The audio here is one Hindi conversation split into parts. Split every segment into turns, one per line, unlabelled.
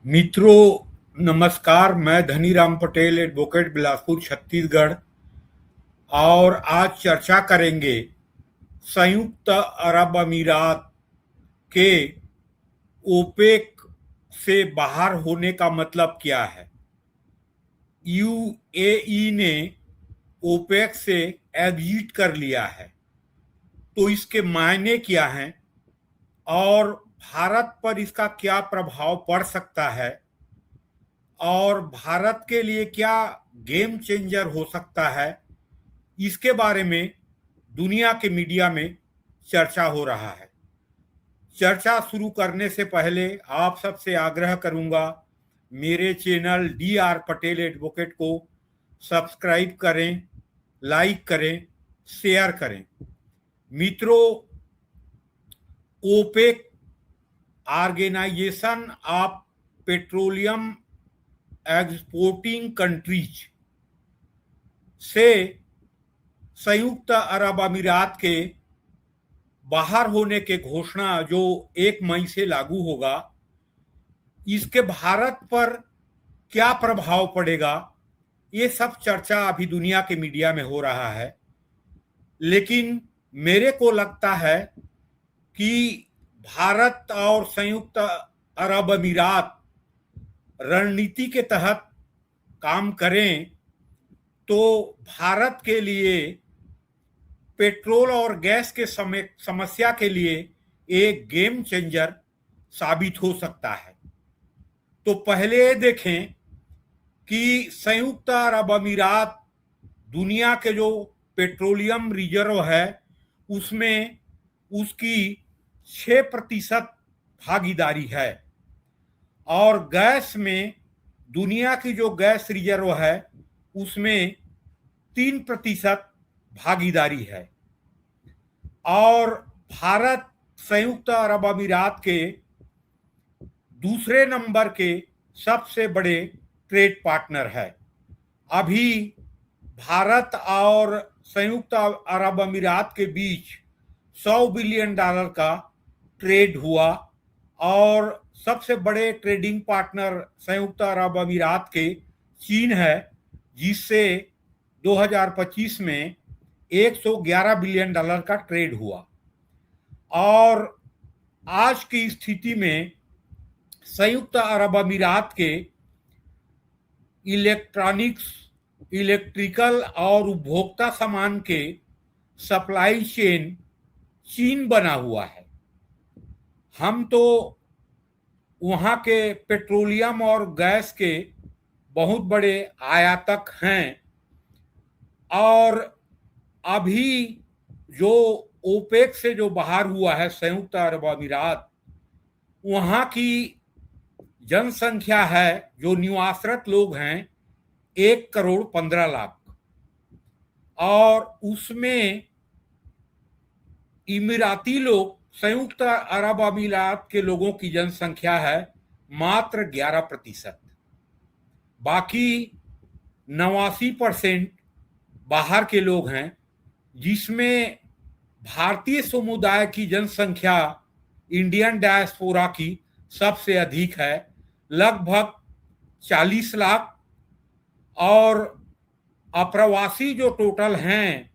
मित्रों नमस्कार। मैं धनीराम पटेल, एडवोकेट, बिलासपुर, छत्तीसगढ़। और आज चर्चा करेंगे संयुक्त अरब अमीरात के ओपेक से बाहर होने का मतलब क्या है। यूएई ने ओपेक से एग्जिट कर लिया है, तो इसके मायने क्या हैं और भारत पर इसका क्या प्रभाव पड़ सकता है और भारत के लिए क्या गेम चेंजर हो सकता है, इसके बारे में दुनिया के मीडिया में चर्चा हो रहा है। चर्चा शुरू करने से पहले आप सबसे आग्रह करूंगा, मेरे चैनल DR पटेल एडवोकेट को सब्सक्राइब करें, लाइक करें, शेयर करें। मित्रों, OPEC organisation of petroleum exporting countries से संयुक्त अरब अमीरात के बाहर होने के घोषणा जो 1 मई से लागू होगा, इसके भारत पर क्या प्रभाव पड़ेगा, ये सब चर्चा अभी दुनिया के मीडिया में हो रहा है। लेकिन मेरे को लगता है कि भारत और संयुक्त अरब अमीरात रणनीति के तहत काम करें तो भारत के लिए पेट्रोल और गैस के समस्या के लिए एक गेम चेंजर साबित हो सकता है। तो पहले देखें कि संयुक्त अरब अमीरात दुनिया के जो पेट्रोलियम रिजर्व है उसमें उसकी 6% भागीदारी है, और गैस में दुनिया की जो गैस रिजर्व है उसमें 3% भागीदारी है। और भारत संयुक्त अरब अमीरात के दूसरे नंबर के सबसे बड़े ट्रेड पार्टनर है। अभी भारत और संयुक्त अरब अमीरात के बीच $100 बिलियन का ट्रेड हुआ, और सबसे बड़े ट्रेडिंग पार्टनर संयुक्त अरब अमीरात के चीन है, जिससे 2025 में $111 बिलियन का ट्रेड हुआ। और आज की स्थिति में संयुक्त अरब अमीरात के इलेक्ट्रॉनिक्स, इलेक्ट्रिकल और उपभोक्ता सामान के सप्लाई चेन चीन बना हुआ है। हम तो वहाँ के पेट्रोलियम और गैस के बहुत बड़े आयातक हैं, और अभी जो ओपेक से जो बाहर हुआ है संयुक्त अरब अमीरात, वहाँ की जनसंख्या है जो निवासरत लोग हैं 1,15,00,000, और उसमें इमिराती लोग, संयुक्त अरब अमीरात के लोगों की जनसंख्या है मात्र 11%। बाकी 89% बाहर के लोग हैं, जिसमें भारतीय समुदाय की जनसंख्या इंडियन डायस्पोरा की सबसे अधिक है, लगभग 40 लाख। और अप्रवासी जो टोटल हैं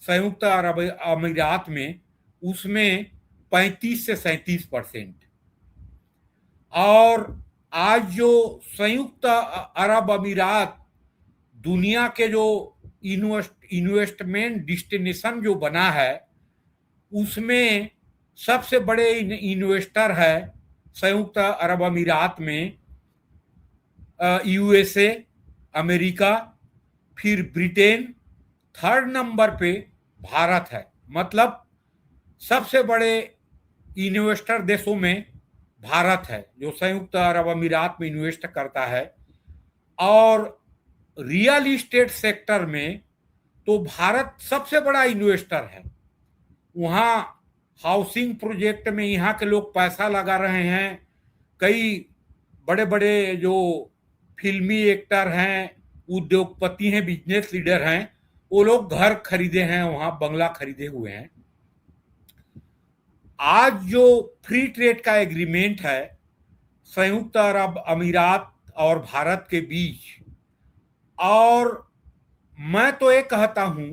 संयुक्त अरब अमीरात में, उसमें 35 से 37%। और आज जो संयुक्त अरब अमीरात दुनिया के जो इन्वेस्टमेंट डिस्टिनेशन जो बना है, उसमें सबसे बड़े इन्वेस्टर है संयुक्त अरब अमीरात में USA, अमेरिका, फिर ब्रिटेन, थर्ड नंबर पे भारत है। मतलब सबसे बड़े इन्वेस्टर देशों में भारत है जो संयुक्त अरब अमीरात में इन्वेस्ट करता है। और रियल इस्टेट सेक्टर में तो भारत सबसे बड़ा इन्वेस्टर है। वहाँ हाउसिंग प्रोजेक्ट में यहाँ के लोग पैसा लगा रहे हैं। कई बड़े बड़े जो फिल्मी एक्टर हैं, उद्योगपति हैं, बिजनेस लीडर हैं, वो लोग घर खरीदे हैं, वहाँ बंगला खरीदे हुए हैं। आज जो फ्री ट्रेड का एग्रीमेंट है संयुक्त अरब अमीरात और भारत के बीच। और मैं तो ये कहता हूं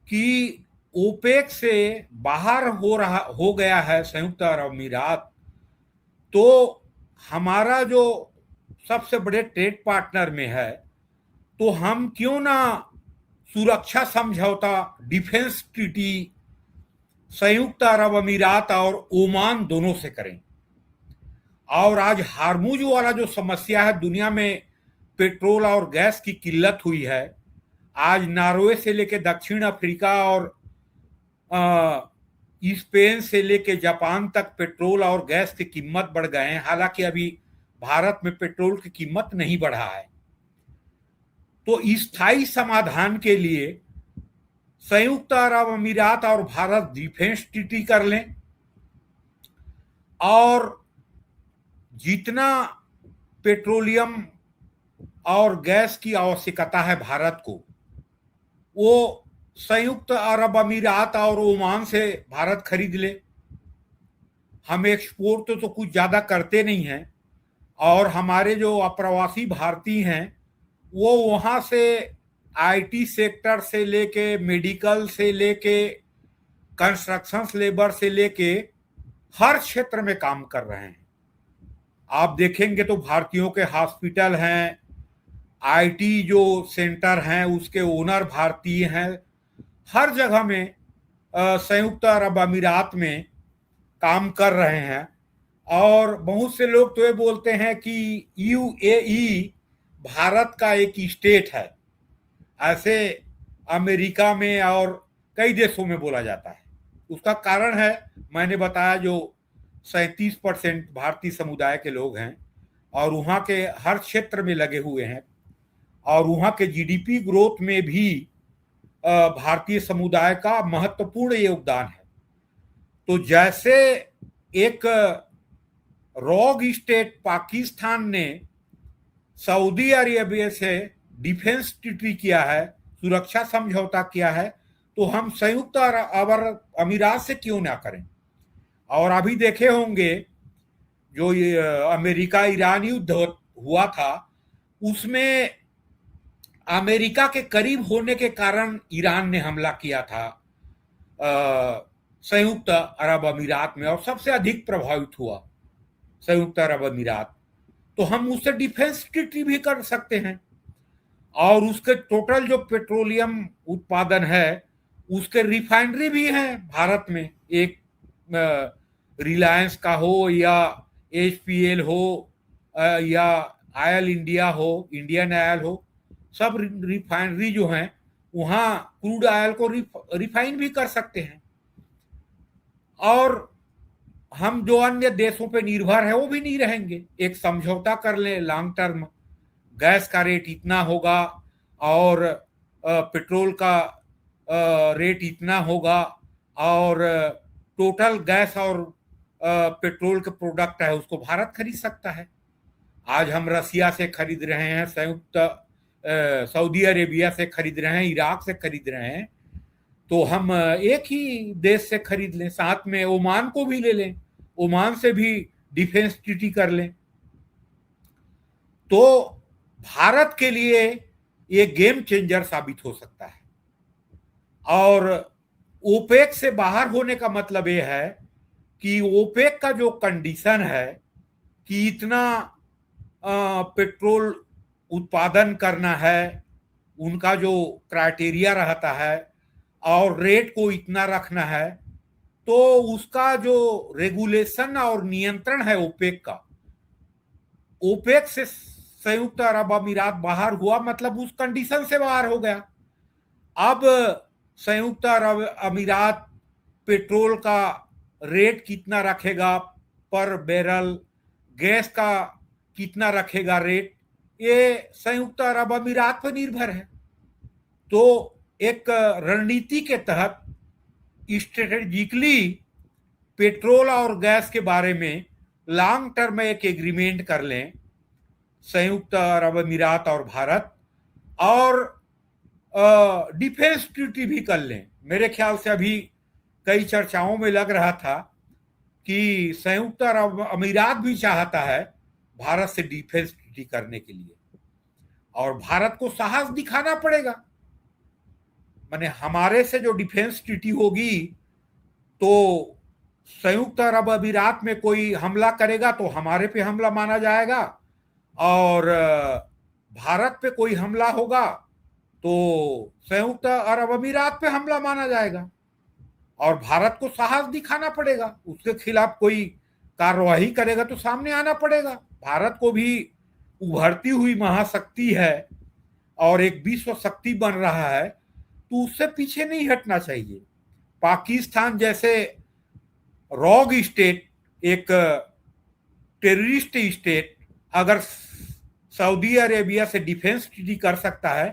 कि ओपेक से बाहर हो गया है संयुक्त अरब अमीरात, तो हमारा जो सबसे बड़े ट्रेड पार्टनर में है, तो हम क्यों ना सुरक्षा समझौता, डिफेंस ट्रीटी संयुक्त अरब अमीरात और ओमान दोनों से करें। और आज हार्मुज वाला जो समस्या है, दुनिया में पेट्रोल और गैस की किल्लत हुई है। आज नॉर्वे से लेके दक्षिण अफ्रीका और स्पेन से लेके जापान तक पेट्रोल और गैस की कीमत बढ़ गए हैं। हालांकि अभी भारत में पेट्रोल की कीमत नहीं बढ़ा है। तो स्थायी समाधान के लिए संयुक्त अरब अमीरात और भारत डिफेंस ट्रीटी कर लें, और जितना पेट्रोलियम और गैस की आवश्यकता है भारत को, वो संयुक्त अरब अमीरात और ओमान से भारत खरीद ले। हम एक्सपोर्ट तो कुछ ज्यादा करते नहीं हैं, और हमारे जो अप्रवासी भारतीय हैं वो वहां से आईटी सेक्टर से लेके, मेडिकल से लेके, कंस्ट्रक्शन लेबर से लेके हर क्षेत्र में काम कर रहे हैं। आप देखेंगे तो भारतीयों के हॉस्पिटल हैं, आईटी जो सेंटर हैं उसके ओनर भारतीय हैं। हर जगह में संयुक्त अरब अमीरात में काम कर रहे हैं। और बहुत से लोग तो ये बोलते हैं कि यूएई भारत का एक स्टेट है, ऐसे अमेरिका में और कई देशों में बोला जाता है। उसका कारण है, मैंने बताया, जो 37% भारतीय समुदाय के लोग हैं और वहाँ के हर क्षेत्र में लगे हुए हैं, और वहाँ के जीडीपी ग्रोथ में भी भारतीय समुदाय का महत्वपूर्ण योगदान है। तो जैसे एक रॉग स्टेट पाकिस्तान ने सऊदी अरेबिया से डिफेंस ट्रीटी किया है, सुरक्षा समझौता किया है, तो हम संयुक्त अरब अमीरात से क्यों ना करें। और अभी देखे होंगे जो ये अमेरिका ईरान युद्ध हुआ था, उसमें अमेरिका के करीब होने के कारण ईरान ने हमला किया था संयुक्त अरब अमीरात में, और सबसे अधिक प्रभावित हुआ संयुक्त अरब अमीरात। तो हम उससे डिफेंस ट्रीटी भी कर सकते हैं, और उसके टोटल जो पेट्रोलियम उत्पादन है उसके रिफाइनरी भी हैं भारत में। एक रिलायंस का हो या एचपीएल हो या आयल इंडिया हो, इंडियन आयल हो, सब रिफाइनरी जो हैं वहाँ क्रूड आयल को रिफाइन भी कर सकते हैं। और हम जो अन्य देशों पे निर्भर है वो भी नहीं रहेंगे। एक समझौता कर ले लॉन्ग टर्म, गैस का रेट इतना होगा और पेट्रोल का रेट इतना होगा, और टोटल गैस और पेट्रोल के प्रोडक्ट है उसको भारत खरीद सकता है। आज हम रसिया से खरीद रहे हैं, सऊदी अरेबिया से खरीद रहे हैं, इराक से खरीद रहे हैं, तो हम एक ही देश से खरीद लें, साथ में ओमान को भी ले लें, ओमान से भी डिफेंस ट्रीटी कर लें। तो भारत के लिए ये गेम चेंजर साबित हो सकता है। और ओपेक से बाहर होने का मतलब ये है कि ओपेक का जो कंडीशन है कि इतना पेट्रोल उत्पादन करना है, उनका जो क्राइटेरिया रहता है, और रेट को इतना रखना है, तो उसका जो रेगुलेशन और नियंत्रण है ओपेक का, ओपेक से संयुक्त अरब अमीरात बाहर हुआ मतलब उस कंडीशन से बाहर हो गया। अब संयुक्त अरब अमीरात पेट्रोल का रेट कितना रखेगा पर बैरल, गैस का कितना रखेगा रेट, ये संयुक्त अरब अमीरात पर निर्भर है। तो एक रणनीति के तहत स्ट्रेटेजिकली पेट्रोल और गैस के बारे में लॉन्ग टर्म में एक एग्रीमेंट कर लें संयुक्त अरब अमीरात और भारत, और डिफेंस ट्रीटी भी कर लें। मेरे ख्याल से अभी कई चर्चाओं में लग रहा था कि संयुक्त अरब अमीरात भी चाहता है भारत से डिफेंस ट्रीटी करने के लिए, और भारत को साहस दिखाना पड़ेगा। माने हमारे से जो डिफेंस ट्रीटी होगी तो संयुक्त अरब अमीरात में कोई हमला करेगा तो हमारे पे हमला माना जाएगा, और भारत पे कोई हमला होगा तो संयुक्त अरब अमीरात पे हमला माना जाएगा, और भारत को साहस दिखाना पड़ेगा। उसके खिलाफ कोई कार्रवाई करेगा तो सामने आना पड़ेगा। भारत को भी उभरती हुई महाशक्ति है और एक विश्व शक्ति बन रहा है, तो उससे पीछे नहीं हटना चाहिए। पाकिस्तान जैसे रॉग स्टेट, एक टेररिस्ट स्टेट, अगर सऊदी अरेबिया से डिफेंस ट्रीटी कर सकता है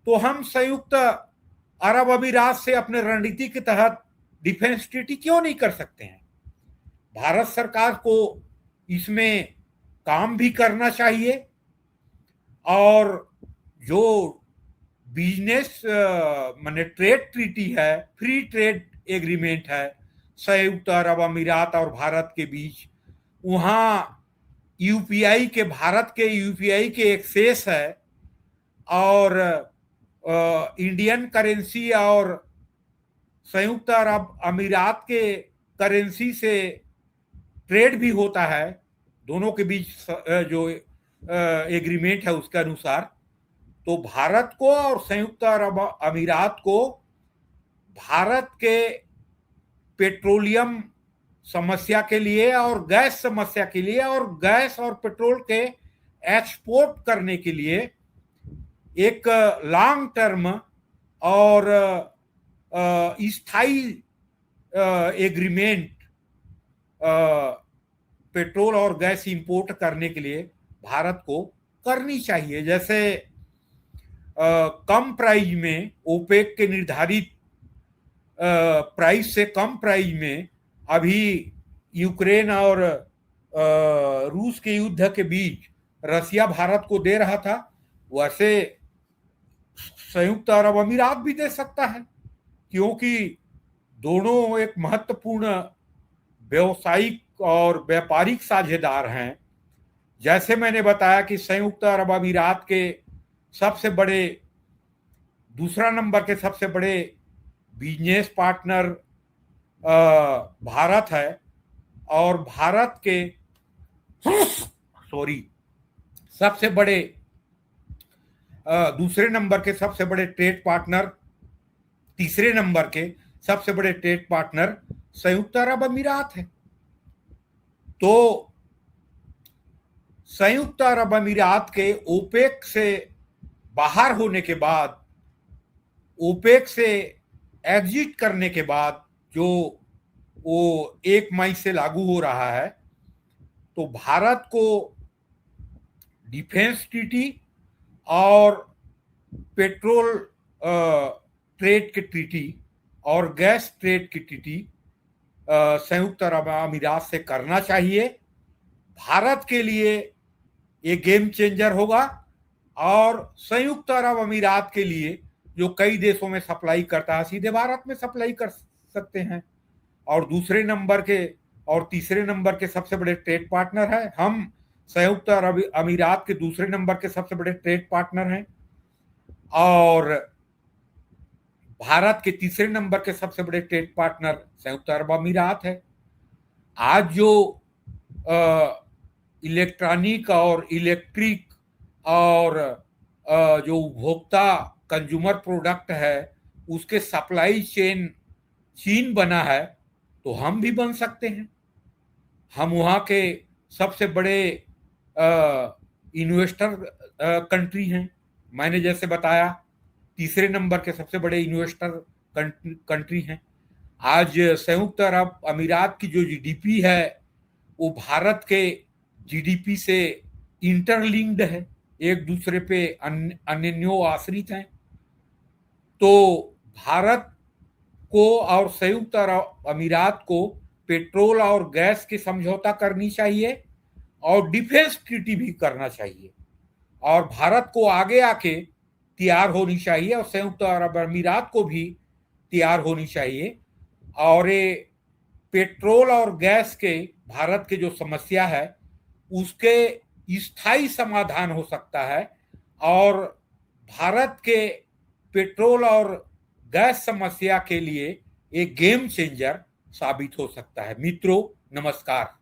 तो हम संयुक्त अरब अमीरात से अपने रणनीति के तहत डिफेंस ट्रीटी क्यों नहीं कर सकते हैं। भारत सरकार को इसमें काम भी करना चाहिए, और जो बिजनेस माने ट्रेड ट्रीटी है, फ्री ट्रेड एग्रीमेंट है संयुक्त अरब अमीरात और भारत के बीच, वहां यूपीआई के, भारत के यूपीआई के एक्सेस है, और इंडियन करेंसी और संयुक्त अरब अमीरात के करेंसी से ट्रेड भी होता है, दोनों के बीच जो एग्रीमेंट है उसके अनुसार। तो भारत को और संयुक्त अरब अमीरात को भारत के पेट्रोलियम समस्या के लिए और गैस समस्या के लिए और गैस और पेट्रोल के एक्सपोर्ट करने के लिए एक लॉन्ग टर्म और स्थायी एग्रीमेंट पेट्रोल और गैस इंपोर्ट करने के लिए भारत को करनी चाहिए। जैसे कम प्राइस में, ओपेक के निर्धारित प्राइस से कम प्राइस में अभी यूक्रेन और रूस के युद्ध के बीच रसिया भारत को दे रहा था, वैसे संयुक्त अरब अमीरात भी दे सकता है, क्योंकि दोनों एक महत्वपूर्ण व्यवसायिक और व्यापारिक साझेदार हैं। जैसे मैंने बताया कि संयुक्त अरब अमीरात के सबसे बड़े, दूसरा नंबर के सबसे बड़े बिजनेस पार्टनर भारत है, और भारत के सबसे बड़े दूसरे नंबर के सबसे बड़े ट्रेड पार्टनर, तीसरे नंबर के सबसे बड़े ट्रेड पार्टनर संयुक्त अरब अमीरात है। तो संयुक्त अरब अमीरात के ओपेक से बाहर होने के बाद, ओपेक से एग्जिट करने के बाद, जो वो 1 मई से लागू हो रहा है, तो भारत को डिफेंस ट्रीटी और पेट्रोल ट्रेड की ट्रीटी और गैस ट्रेड की ट्रीटी संयुक्त अरब अमीरात से करना चाहिए। भारत के लिए ये गेम चेंजर होगा, और संयुक्त अरब अमीरात के लिए जो कई देशों में सप्लाई करता है, सीधे भारत में सप्लाई कर सकते हैं, और दूसरे नंबर के और तीसरे नंबर के सबसे बड़े ट्रेड पार्टनर हैं। हम संयुक्त अरब अमीरात के दूसरे नंबर के सबसे बड़े ट्रेड पार्टनर हैं, और भारत के तीसरे नंबर के सबसे बड़े ट्रेड पार्टनर संयुक्त अरब अमीरात है। आज जो इलेक्ट्रॉनिक और इलेक्ट्रिक और जो उपभोक्ता कंज्यूमर प्रोडक्ट है, उसके सप्लाई चेन चीन बना है, तो हम भी बन सकते हैं। हम वहाँ के सबसे बड़े इन्वेस्टर कंट्री हैं। मैंने जैसे बताया, तीसरे नंबर के सबसे बड़े इन्वेस्टर कंट्री हैं। आज संयुक्त अरब अमीरात की जो जीडीपी है वो भारत के जीडीपी से इंटरलिंक्ड है, एक दूसरे पे अन्योन्यो आश्रित हैं। तो भारत को और संयुक्त अरब अमीरात को पेट्रोल और गैस की समझौता करनी चाहिए, और डिफेंस ट्रीटी भी करना चाहिए, और भारत को आगे आके तैयार होनी चाहिए, और संयुक्त अरब अमीरात को भी तैयार होनी चाहिए। और ये पेट्रोल और गैस के भारत के जो समस्या है उसके स्थायी समाधान हो सकता है और भारत के पेट्रोल और गैस समस्या के लिए एक गेम चेंजर साबित हो सकता है। मित्रों, नमस्कार।